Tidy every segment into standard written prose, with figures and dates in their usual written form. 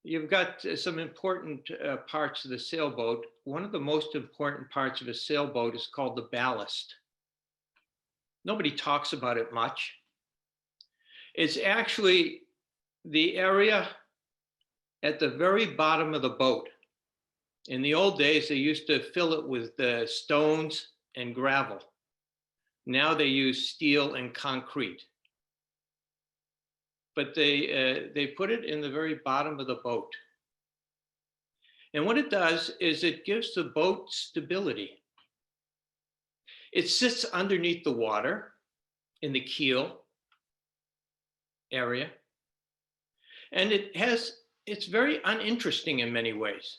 you've got some important parts of the sailboat. One of the most important parts of a sailboat is called the ballast. Nobody talks about it much. It's actually the area at the very bottom of the boat. In the old days, they used to fill it with stones and gravel. Now they use steel and concrete. But they put it in the very bottom of the boat. And what it does is it gives the boat stability. It sits underneath the water in the keel area. And it's very uninteresting in many ways,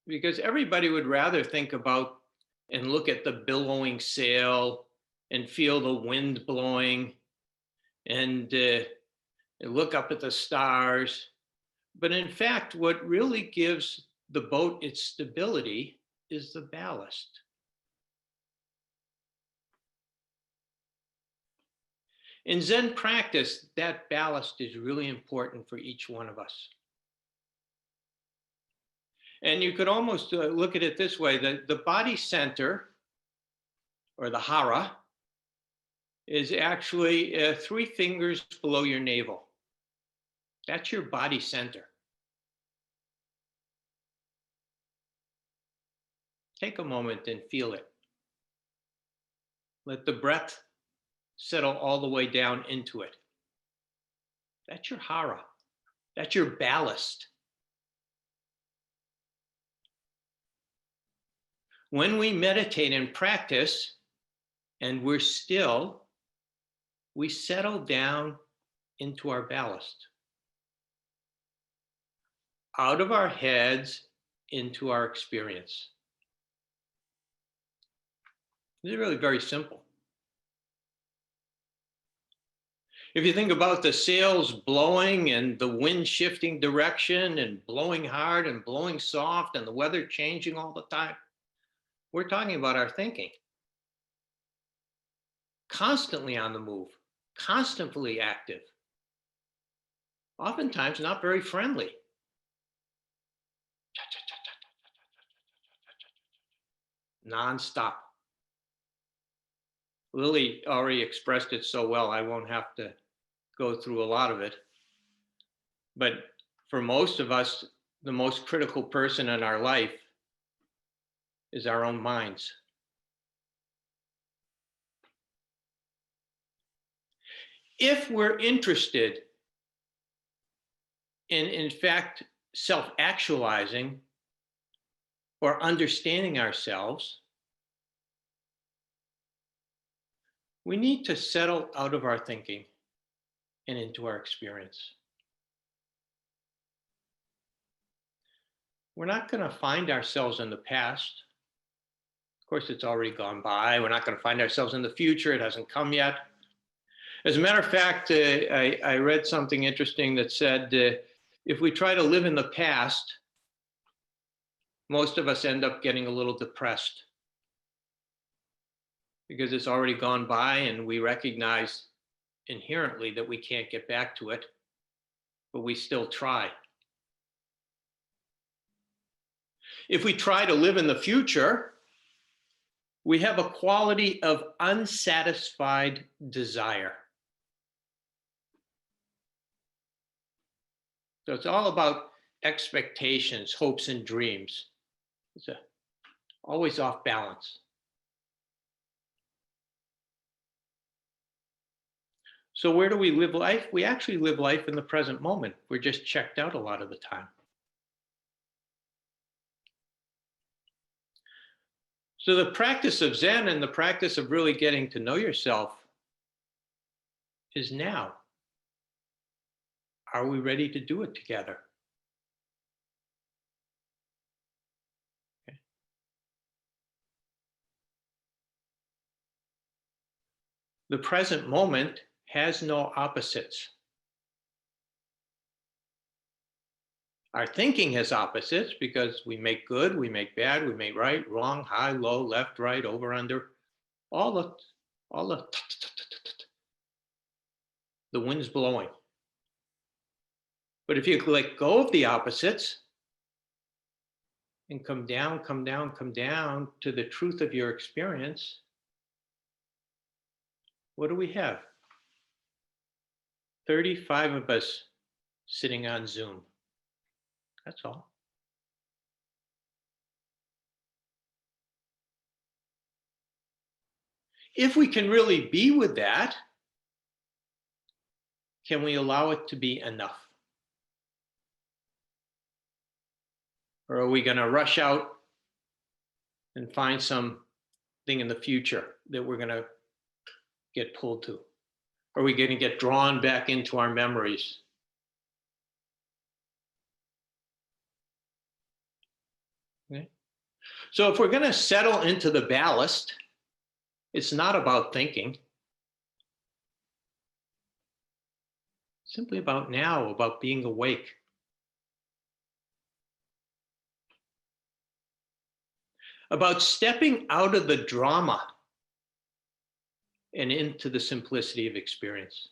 because everybody would rather think about and look at the billowing sail and feel the wind blowing and look up at the stars. But in fact, what really gives the boat its stability is the ballast. In Zen practice, that ballast is really important for each one of us. And you could almost look at it this way, that the body center, or the hara, is actually 3 fingers below your navel. That's your body center. Take a moment and feel it. Let the breath settle all the way down into it. That's your hara. That's your ballast. When we meditate and practice, and we're still, we settle down into our ballast. Out of our heads into our experience. It's really very simple. If you think about the sails blowing and the wind shifting direction and blowing hard and blowing soft and the weather changing all the time, we're talking about our thinking. Constantly on the move, constantly active. Oftentimes not very friendly. Non-stop. Lily already expressed it so well, I won't have to go through a lot of it. But for most of us, the most critical person in our life is our own minds. If we're interested in fact, self-actualizing or understanding ourselves, we need to settle out of our thinking and into our experience. We're not going to find ourselves in the past. Of course, it's already gone by. We're not going to find ourselves in the future. It hasn't come yet. As a matter of fact, I read something interesting that said, if we try to live in the past, most of us end up getting a little depressed because it's already gone by and we recognize inherently that we can't get back to it, but we still try. If we try to live in the future, we have a quality of unsatisfied desire. So it's all about expectations, hopes, and dreams. It's always off balance. So where do we live life? We actually live life in the present moment. We're just checked out a lot of the time. So the practice of Zen and the practice of really getting to know yourself is now. Are we ready to do it together? Okay. The present moment has no opposites. Our thinking has opposites because we make good, we make bad, we make right, wrong, high, low, left, right, over, under, all the wind's blowing. But if you let go of the opposites and come down, come down, come down to the truth of your experience, what do we have? 35 of us sitting on Zoom. That's all. If we can really be with that, can we allow it to be enough? Or are we going to rush out and find something in the future that we're going to get pulled to? Are we going to get drawn back into our memories? Okay. So if we're going to settle into the ballast, it's not about thinking. It's simply about now, about being awake. About stepping out of the drama and into the simplicity of experience.